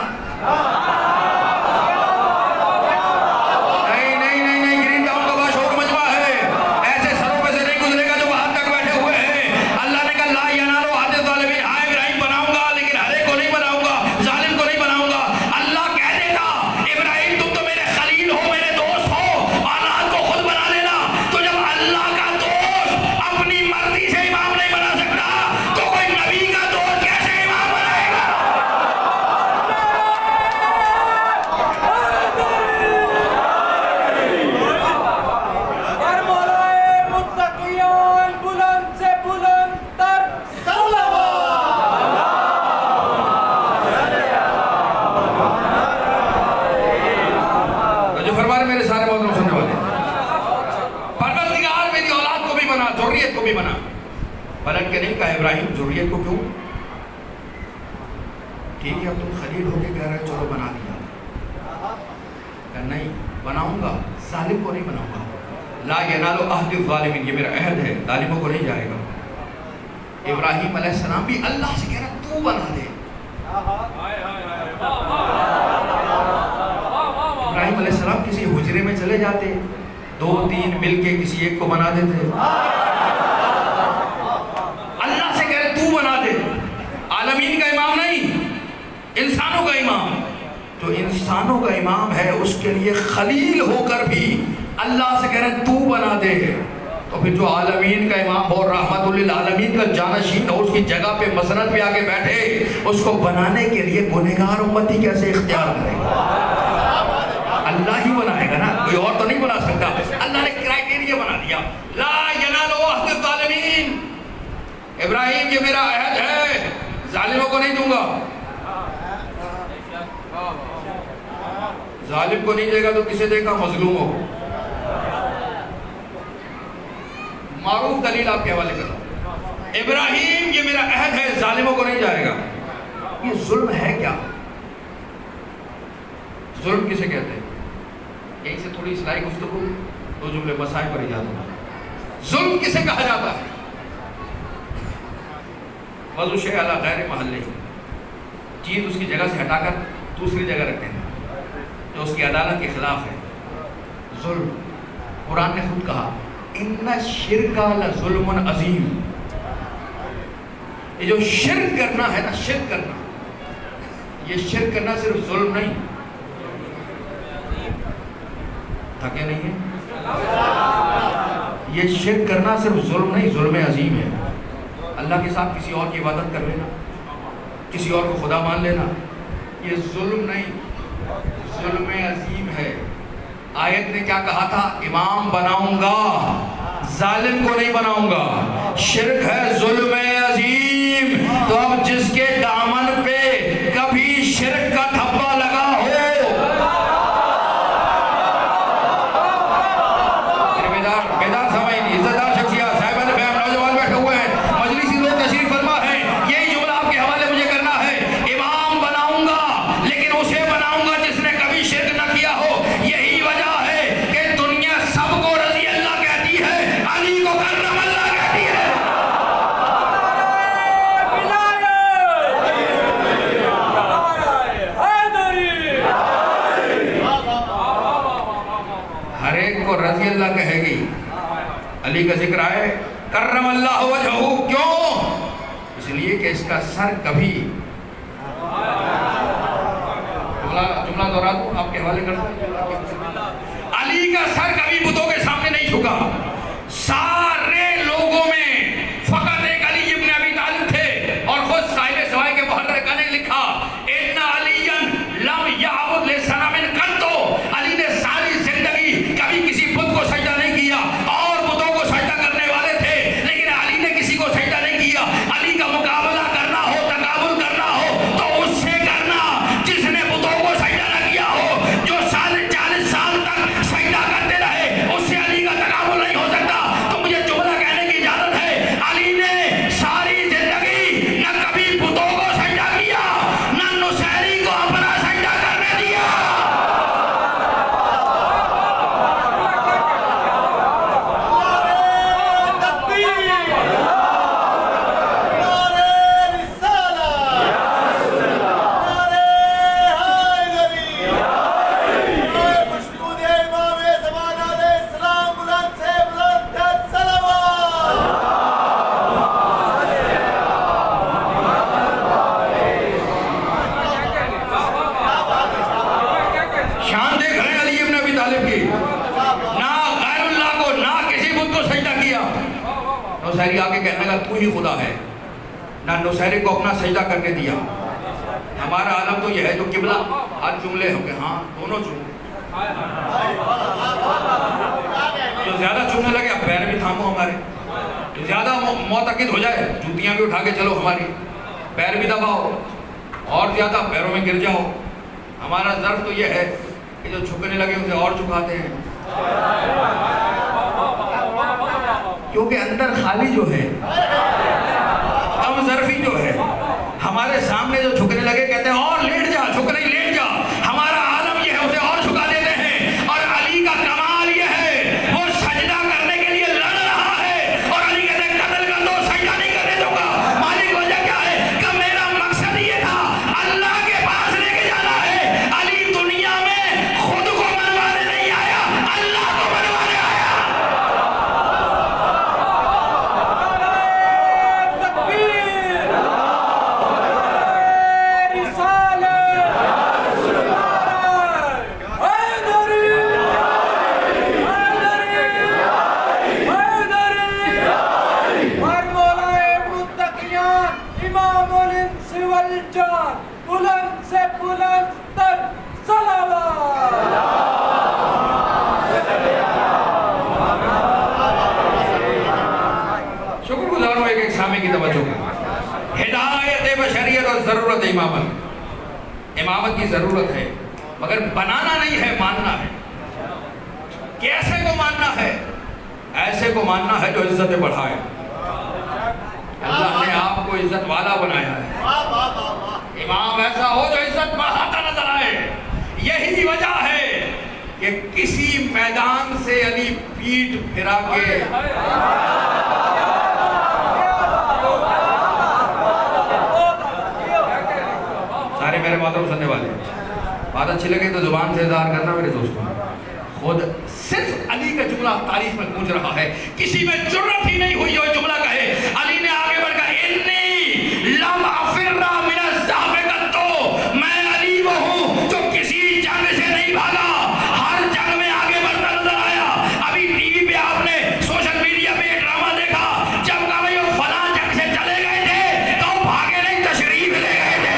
پلٹ کے نہیں کہا ابراہیم ذریت کو کیوں؟ ٹھیک ہے اب تم خلیل ہو کے کہہ رہے چلو بنا دیا، کہ نہیں بناؤں گا، ظالم کو نہیں بناؤں گا، لا ینال عہد الظالمین، یہ میرا عہد ہے، ظالموں کو نہیں جائے گا۔ ابراہیم علیہ السلام بھی اللہ سے کہہ رہا تو بنا دے۔ ابراہیم علیہ السلام کسی حجرے میں چلے جاتے، 2-3 مل کے کسی ایک کو بنا دیتے، اللہ سے کہہ رہے تو بنا دے، عالمین کا امام نہیں، انسانوں کا امام۔ جو انسانوں کا امام ہے اس کے لیے خلیل ہو کر بھی اللہ سے کہہ رہے تو بنا دے، تو پھر جو عالمین کا امام ہو، رحمت للعالمین کا جانشین ہو، اس کی جگہ پہ مسند پہ آگے بیٹھے، اس کو بنانے کے لیے گنہگار امتی کیسے اختیار کرے گا؟ اللہ ہی بنائے گا نا، کوئی اور تو نہیں بنا سکتا۔ اللہ نے کرائٹیریا بنا دیا، لا ینال عہد الظالمین، ابراہیم یہ میرا عہد ہے، ظالموں کو نہیں دوں گا۔ ظالم کو نہیں دے گا تو کسے دے گا؟ مظلوم ہو۔ معروف دلیل آپ کے حوالے کرتا، ابراہیم یہ میرا عہد ہے، ظالموں کو نہیں جائے گا۔ یہ ظلم ہے کیا؟ ظلم کسے کہتے ہیں؟ یہیں سے تھوڑی اصلاحی گفتگو، 2 جملے مسائل پر اجازت۔ ظلم کسے کہا جاتا ہے؟ وضع شیء علی غیر محلہ، چیز اس کی جگہ سے ہٹا کر دوسری جگہ رکھتے ہیں جو اس کی عدالت کے خلاف ہے، ظلم۔ قرآن نے خود کہا ان الشرک لظلم عظیم، یہ جو شرک کرنا ہے نا، شرک کرنا، یہ شرک کرنا صرف ظلم نہیں، تھکے نہیں ہے، یہ شرک کرنا صرف ظلم نہیں، ظلم عظیم ہے۔ اللہ کے ساتھ کسی اور کی عبادت کر لینا، کسی اور کو خدا مان لینا، یہ ظلم نہیں، ظلم عظیم ہے۔ آیت نے کیا کہا تھا؟ امام بناؤں گا، ظالم کو نہیں بناؤں گا. شرک ہے ظلم عظیم. تو اب جس کے دامن پہ کبھی شرک کا دھبا لگا ہو, بیدار سمجھ, عزتدار شخصیات, صاحبان فہم, نوجوان بیٹھے ہوئے ہیں, مجلسی لوگ تشریف فرما ہے, یہی جملہ آپ کے حوالے مجھے کرنا ہے. امام بناؤں گا لیکن اسے بناؤں گا جس نے کبھی شرک نہ کیا ہو. یہی وجہ ہے کہ دنیا سب کو رضی اللہ کہتی ہے, علی کو کرم اللہ کہتی ہے. ہر ایک کو رضی اللہ کہے گی. علی کا ذکر آئے کرم اللہ وجہہ, کیوں؟ اس لیے کہ اس کا سر کبھی, جملہ دہرا دوں آپ کے حوالے کرتا ہوں, علی کا سر کبھی بتوں کے سامنے نہیں جھکا. سارے لوگوں میں فقط ایک علی ابن ابی طالب تھے, اور خود صاحب سوائے کے محرک نے لکھا ان علی لم یعبد لصنم قط, علی نے ساری زندگی کبھی کسی بت کو سجدہ نہیں کیا, اور بتوں کو سجدہ کرنے والے تھے لیکن علی نے کسی کو سجدہ نہیں کیا. علی کا مقابلہ کرنا ہو, تقابل کرنا ہو تو اس سے کرنا جس نے بتوں کو سجدہ نہ کیا ہو, جو 40 سال تک سجدہ کرتے رہے, اس سے علی کا تقابل نہیں ہو سکتا. تو مجھے جملہ کہنے کی اجازت ہے, علی نے ساری زندگی نہ کبھی بتوں کو سجدہ کیا, نہ نصیری کو اپنا سجدہ کرنے دیا. شان دیکھ رہے ہیں علی ابن ابی طالب کی, نہ غیر اللہ کو, نہ کسی بت کو سجدہ کیا. نصیری آگے کہنے لگا تو ہی خدا ہے, نہ نصیری کو اپنا سجدہ کرنے دیا. ہمارا عالم تو یہ ہے جو قبلہ ہاتھ جملے ہو گئے, ہاں دونوں چوم, جو زیادہ چومنے لگے اب پیر بھی تھامو ہمارے, جو زیادہ معتقد ہو جائے جوتیاں بھی اٹھا کے چلو ہماری, پیر بھی دباؤ, اور زیادہ پیروں میں گر جاؤ. ہمارا ظرف تو یہ ہے کہ جو جھکنے لگے اسے اور جھکاتے ہیں, کیونکہ اندر خالی جو ہے, کم ظرفی جو ہے, ہمارے سامنے جو جھکنے لگے کہتے ہیں اور لیٹ جا, جھک نہیں لیٹ جا. ہمارا عالم یہ ہے اسے اور جھکا دیتے ہیں. اور علی کا کمال یہ ہے وہ سجدہ کرنے کے لیے لڑ رہا ہے, اور علی کہتے ہیں قتل کر دو, سجدہ نہیں کرنے دوں گا. مالک وجہ کیا ہے کہ میرا مقصد یہ تھا اللہ کے پاس لے کے جانا ہے. علی دنیا میں خود کو منوانے نہیں آیا, اللہ کو منوانے آیا. بلند سے بلند تر صلوات. شکر گزار ہوں ایک سامع کی توجہ کو. ہدایت بشریت اور ضرورت امامت, امامت کی ضرورت ہے مگر بنانا نہیں ہے, ماننا ہے. کیسے کو ماننا ہے؟ ایسے کو ماننا ہے جو عزت بڑھائے. اللہ نے آپ کو عزت والا بنایا ہے, امام ایسا ہو جو عزت بڑھاتا نظر آئے. یہی وجہ ہے کہ کسی میدان سے علی پیٹ پھرا کے سارے میرے محترم سننے والے, بات اچھی لگے تو زبان سے اظہار کرنا میرے دوستوں. خود صرف علی کا جملہ تاریخ میں گونج رہا ہے, کسی میں جرت ہی نہیں ہوئی جو جملہ کہے. علی نے آگے بڑھ کر انی لم افر من الذهب قط, میں علی وہ ہوں جو کسی جنگ سے نہیں بھاگا, ہر جنگ میں آگے بڑھتا نظر آیا. ابھی ٹی وی پہ آپ نے سوشل میڈیا پہ یہ ڈرامہ دیکھا, جب کہا بھائی وہ فلاں جنگ سے چلے گئے تھے تو بھاگے نہیں, تشریف لے گئے تھے.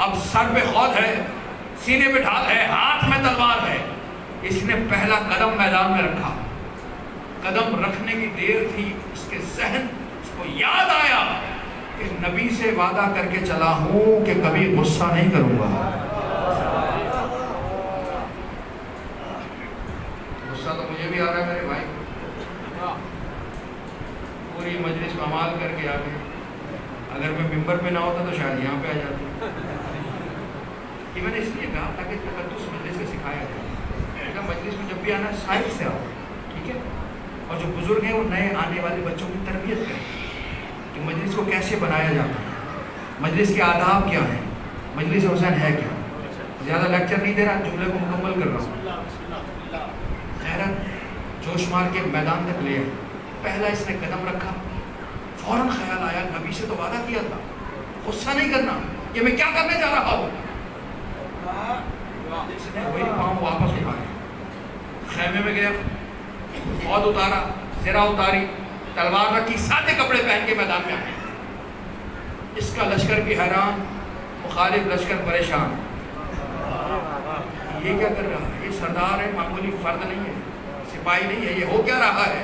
اب سر پہ خود ہے، سینے پہ ڈھال ہے، ہاتھ میں تلوار ہے. اس نے پہلا قدم میدان میں رکھا. قدم رکھنے کی دیر تھی، اس کے ذہن اس کو یاد آیا کہ نبی سے وعدہ کر کے چلا ہوں کہ کبھی غصہ نہیں کروں گا. غصہ تو مجھے بھی آ رہا ہے میرے بھائی. پوری مجلس کمال کر کے آگے، اگر میں ممبر پہ نہ ہوتا تو شاید یہاں پہ آ جاتا. یہ میں نے اس لیے کہا تاکہ تقدس مجلس سے سکھایا جائے. مجلس میں جب بھی آنا سائنس سے آؤ، ٹھیک ہے؟ اور جو بزرگ ہیں وہ نئے آنے والے بچوں کی تربیت کریں کہ مجلس کو کیسے بنایا جاتا ہے، مجلس کے آداب کیا ہیں، مجلس حسین ہے کیا. زیادہ لیکچر نہیں دے رہا، جملے کو مکمل کر رہا ہوں. حیرت جوش مار کے میدان تک لے آئے. پہلا اس نے قدم رکھا، فوراً خیال آیا نبی سے تو وعدہ کیا تھا غصہ نہیں کرنا، یہ میں کیا کرنے جا رہا ہوں. اس نے وہی پاؤں واپس اٹھایا، خیمے میں گیا، فوج اتارا، زرہ اتاری، تلوار رکھی، سادے کپڑے پہن کے میدان میں آئے. اس کا لشکر بھی حیران، مخالف لشکر پریشان. یہ کیا کر رہا ہے؟ یہ سردار ہے، معمولی فرد نہیں ہے، سپاہی نہیں ہے. یہ ہو کیا رہا ہے؟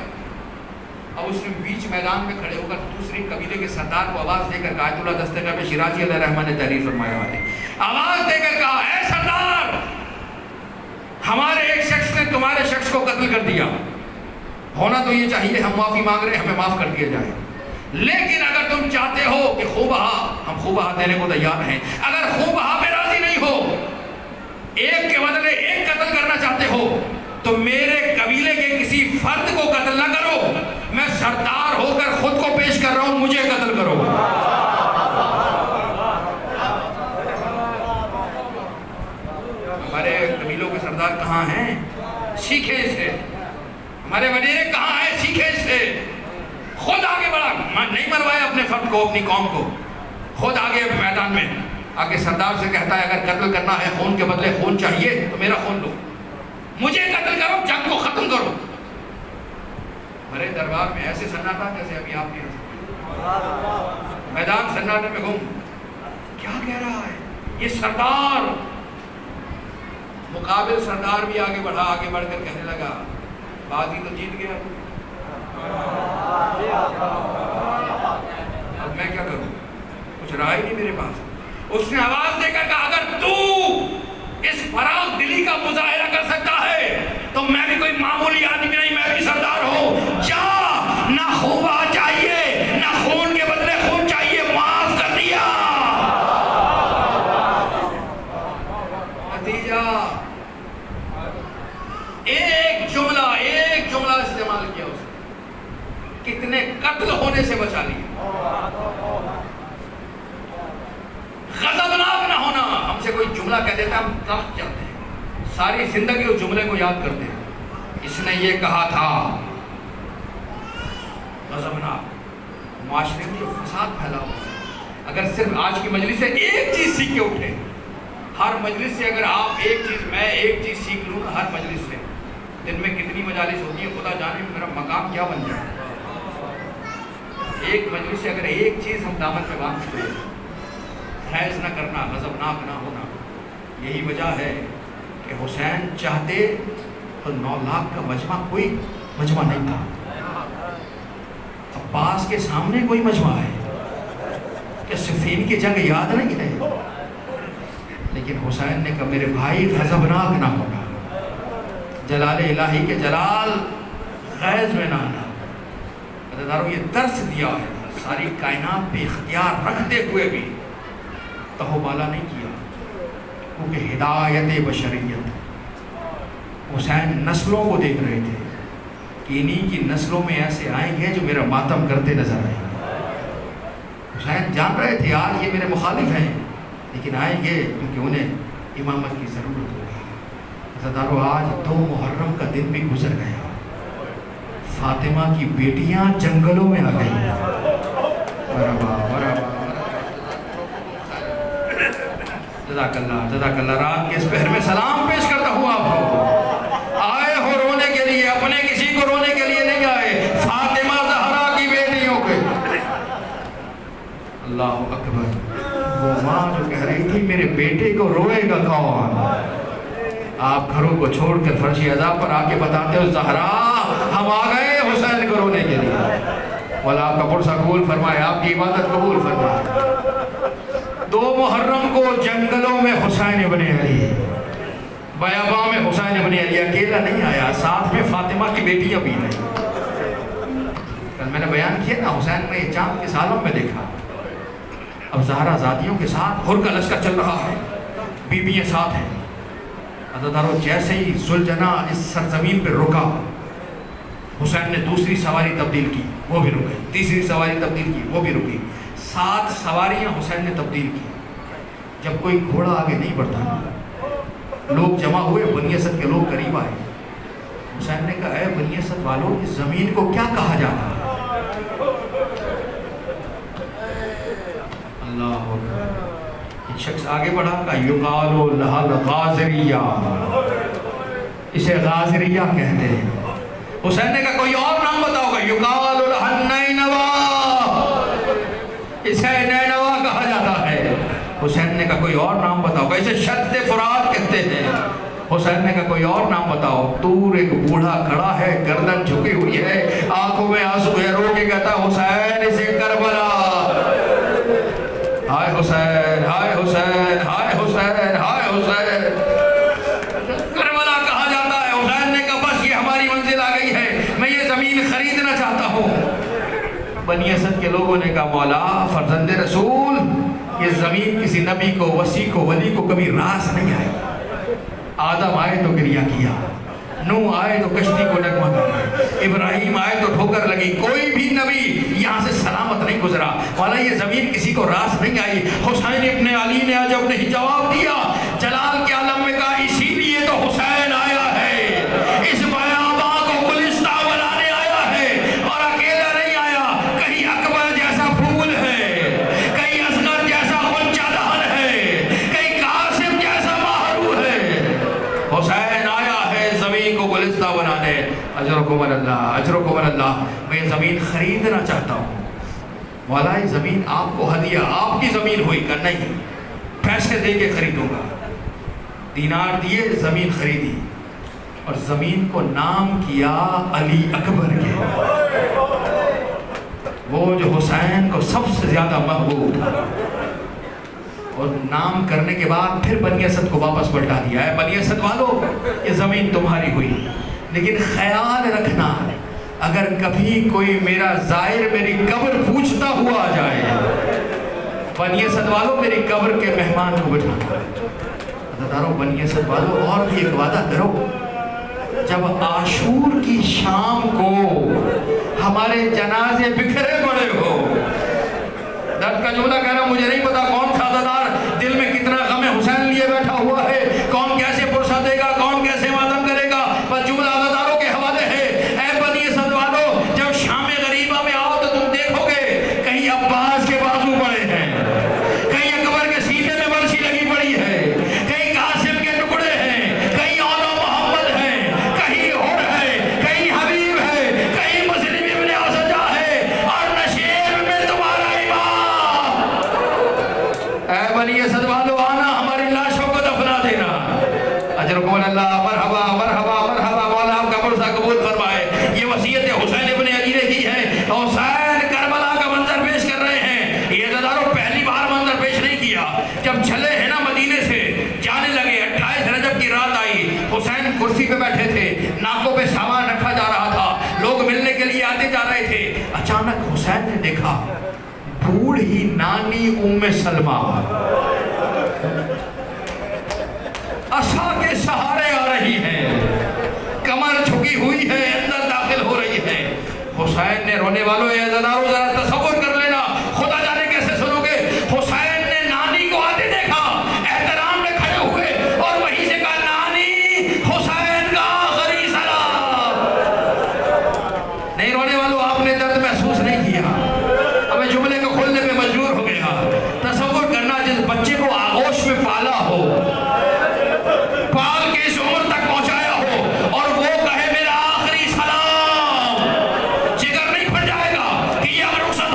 اب اس نے بیچ میدان میں کھڑے ہو کر دوسری قبیلے کے سردار کو آواز دے کر کہا، آیت اللہ دستگاہ میں شیرازی علیہ رحمٰن نے تحریر فرمایا ہے، آواز دے کر کہا، اے سردار، ہمارے ایک شخص نے تمہارے شخص کو قتل کر دیا. ہونا تو یہ چاہیے ہم معافی مانگ رہے ہیں، ہمیں معاف کر دیا جائے. لیکن اگر تم چاہتے ہو کہ خوبہ، ہم خوبہ دینے کو تیار ہیں. اگر خوبہ پہ راضی نہیں ہو، ایک کے بدلے ایک قتل کرنا چاہتے ہو، تو میرے قبیلے کے کسی فرد کو قتل نہ کرو. میں سردار ہو کر خود کو پیش کر رہا ہوں، مجھے قتل کرو. ہمارے قبیلوں کے سردار کہاں ہیں؟ سیکھیں اسے. ہمارے وزیر کہاں ہیں؟ سیکھیں اسے. خود آگے بڑھا، نہیں مروایا اپنے فرد کو، اپنی قوم کو. خود آگے میدان میں آگے سردار سے کہتا ہے اگر قتل کرنا ہے، خون کے بدلے خون چاہیے تو میرا خون لو، مجھے قتل کرو، جنگ کو ختم کرو. ہمارے دربار میں ایسے سناٹا جیسے ابھی آپ نے میدان سناٹے میں گم. کیا کہہ رہا ہے یہ سردار؟ مقابل سردار بھی آگے بڑھا، آگے بڑھ کر کہنے لگا، بازی تو جیت گیا، اب میں کیا کروں؟ کچھ رائے نہیں میرے پاس. اس نے آواز دے کر کہا، اگر تو اس فراغ دلی کا مظاہرہ کر سکتا ہے تو میں بھی کوئی معمولی آدمی نہیں، میں بھی سردار ہوں. جا، نہ خوبہ چاہیے، نہ خون کے بدلے خون چاہیے، معاف کر دیا. نتیجہ ایک جملہ استعمال کیا اس نے، کتنے قتل ہونے سے بچا لیا. غضبناک نہ ہونا. ہم سے کوئی جملہ کہہ دیتا ہم تڑپ جاتے ہیں، ساری زندگی اس جملے کو یاد کرتے ہیں. اس نے یہ کہا تھا. غضبناک. معاشرے میں جو فساد پھیلا ہوا ہے، اگر صرف آج کی مجلس سے ایک چیز سیکھ کے اٹھے، ہر مجلس سے اگر آپ ایک چیز، میں ایک چیز سیکھ لوں ہر مجلس سے، دن میں کتنی مجالس ہوتی ہیں خدا جانے میرا مقام کیا بن جائے. ایک مجلس سے اگر ایک چیز ہم دامن میں باندھتے ہیں، حیض نہ کرنا، غضبناک نہ ہونا. یہی وجہ ہے کہ حسین چاہتے تو 9 لاکھ کا مجمع کوئی مجمع نہیں تھا. عباس کے سامنے کوئی مجمع ہے کہ صفین کی جنگ یاد نہیں ہے، لیکن حسین نے کہا میرے بھائی غضبناک نہ ہونا، جلال الہی کے جلال غیظ میں نہ آنا. عزیزانو یہ درس دیا ہے، ساری کائنات پہ اختیار رکھتے ہوئے بھی تہو بالا نہیں کیا، کیونکہ ہدایت بشریت. حسین نسلوں کو دیکھ رہے تھے کہ انہی کی نسلوں میں ایسے آئیں گے جو میرا ماتم کرتے نظر آئیں گے. حسین جان رہے تھے آج یہ میرے مخالف ہیں، لیکن آئیں گے کیونکہ انہیں امامت کی ضرورت ہوگی. عزیزانو آج 2 محرم کا دن بھی گزر گیا، فاطمہ کی بیٹیاں جنگلوں میں آ گئی. جزاک اللہ. رات کے اس پہر میں سلام پیش کرتا ہوں آپ کو. آئے ہو رونے کے لیے، اپنے کسی کو رونے کے لیے نہیں آئے، فاطمہ زہرا کی بیٹیوں کے. اللہ اکبر. وہ ماں جو کہہ رہی تھی میرے بیٹے کو روئے گا کون، آپ گھروں کو چھوڑ کر فرش اعضاء پر آ کے بتاتے ہو زہرا ہم آ گئے حسین کو رونے کے لیے۔ مولا آپ کا پرسہ قبول فرمائے، آپ کی عبادت قبول فرمائے۔ 2 محرم کو جنگلوں میں حسین ابن علی، بیاباں میں حسین ابن علی اکیلا نہیں آیا، ساتھ میں فاطمہ کی بیٹیاں بھی ہیں۔ کل میں نے بیان کیا نا، حسین نے چاند کے سالوں میں دیکھا، اب زہرا زادیوں کے ساتھ ہر کا لشکر چل رہا ہے، بیویاں ساتھ ہیں۔ عزیزانو جیسے ہی ذوالجناح اس سرزمین پہ رکا، حسین نے دوسری سواری تبدیل کی، وہ بھی رک گئی، تیسری سواری تبدیل کی، وہ بھی رکی، 7 سواریاں حسین نے تبدیل کی۔ جب کوئی گھوڑا آگے نہیں بڑھتا، لوگ جمع ہوئے، بنی اسد کے لوگ قریب آئے، حسین نے کہا اے بنی اسد والوں، اس زمین کو کیا کہا جاتا ہے؟ اللہ ایک شخص آگے بڑھا کہ یقالو لہا الغازریہ، اسے غازریہ کہتے ہیں۔ حسین نے کہا کوئی اور نام بتاؤ گا، یقالو لہا النینوا، اسے نینوا کہا جاتا ہے۔ حسین نے کہا کوئی اور نام بتاؤ گا، اسے شد فرات کہتے ہیں۔ حسین نے کہا کوئی اور نام بتاؤ۔ دور ایک بوڑھا کھڑا ہے، گردن جھکی ہوئی ہے، آنکھوں میں آنسو ہے، رو کے کہتا حسین اسے کربلا، ہائے حسین ہائے حسین ہائے حسین ہائے حسین، کربلا کہا جاتا ہے۔ حسین نے کہا بس یہ ہماری منزل آ گئی ہے، میں یہ زمین خریدنا چاہتا ہوں۔ بنی اسد کے لوگوں نے کہا مولا فرزند رسول، یہ زمین کسی نبی کو، وسیع کو، ولی کو کبھی راس نہیں آئی۔ آدم آئے تو گریہ کیا، نوح آئے تو کشتی کو ڈگمگایا، ابراہیم آئے تو ٹھوکر لگی، کوئی بھی نبی یہاں سے سلامت نہیں گزرا۔ والا یہ زمین کسی کو راس نہیں آئی۔ حسین ابن علی نے جب نہیں جواب دیا، جلال کے عالم میں کہا اسی لیے تو حسین آیا ہے، اس بیاباں کو گلستہ بنانے آیا ہے، اور اکیلا نہیں آیا، کہیں اکبر جیسا پھول ہے، کہیں اصغر جیسا غنچہ دہن ہے، کہیں قاسم جیسا ماہرو ہے۔ حسین آیا ہے زمین کو گلستہ بنانے۔ اجرکم اللہ اجرکم اللہ، میں یہ زمین خریدنا چاہتا ہوں۔ مولا یہ زمین آپ کو ہدیہ، آپ کی زمین ہوئی کہ نہیں، پیسے دے کے خریدوں گا۔ دینار دیے، زمین خریدی، اور زمین کو نام کیا علی اکبر کے، وہ جو حسین کو سب سے زیادہ محبوب تھا۔ اور نام کرنے کے بعد پھر بنی اسد کو واپس پلٹا دیا ہے، بنی اسد والو یہ زمین تمہاری ہوئی، لیکن خیال رکھنا اگر کبھی کوئی میرا زائر میری قبر پوچھتا ہوا آ جائے، بنی اسد والو میری قبر کے مہمان کو بٹھانا۔ عزیزانو بنی اسد والو اور بھی ایک وعدہ کرو، جب عاشور کی شام کو ہمارے جنازے بکھرے پڑے ہو، درد کا جملہ کہنا مجھے نہیں پتا کون سا عزادار دل میں کتنا غم حسین لیے بیٹھا ہوا ہے، کون کیسے پرسہ دے گا، کون کیسے ماتم کرے گا، بس جملہ عزاداروں کے حوالے ہے۔ اے بنی اسد والو، جب شام غریبہ میں آؤ تو تم دیکھو گے کہیں عباس کے بازو پڑے ہیں، کہیں اکبر کے سینے میں برچی لگی پڑی ہے، کہیں قاسم کے ٹکڑے ہیں، کہیں اولا محمد ہیں، کہیں ہر ہے، کہیں حبیب ہے، کہیں مسلم ابن اسجع ہے، اور نشیب میں تمہارا امام۔ اے بنی اسد والو آنا، ہماری لاشوں کو دفنا دینا۔ اجرکم اللہ، مرحبا مرحبا مرحبا، مولا آپ کا پرسہ قبول فرمائے۔ یہ وصیت حسین ابن علی نے کی ہے۔ حسین کربلا کا منظر پیش کر رہے ہیں۔ یہ عزاداروں پہلی بار منظر پیش نہیں کیا، جب چلے ہیں نا مدینے سے جانے لگے، 28 رجب کی رات آئی، حسین کرسی پہ بیٹھے تھے، ناکوں پہ سامان رکھا جا رہا تھا، لوگ ملنے کے لیے آتے جا رہے تھے۔ اچانک حسین نے دیکھا بوڑھی نانی ام سلمہ عصا کے سہارے آ رہی ہے، کمر جھکی ہوئی ہے، اندر داخل ہو رہی ہے۔ حسین نے رونے والوں اے عزاداروں ذرا تصور کر لینا، خدا جانے کیسے سنو گے، حسین نے نانی کو آتے دیکھا، احترام میں کھڑے ہوئے، اور وہیں سے کہا نانی حسین کا آخری سلام۔ نہیں رونے والوں، آپ نے درد محسوس نہیں کیا، ہمیں جملے کو کھولنے پہ مجبور ہو گیا۔ تصور کرنا جس بچے کو آغوش میں پالا ہو، پال کے اس عمر تک پہنچایا ہو، اور وہ کہے میرا آخری سلام، جگر نہیں پھٹ جائے گا کہ یہ اب رخصت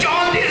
34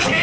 6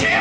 6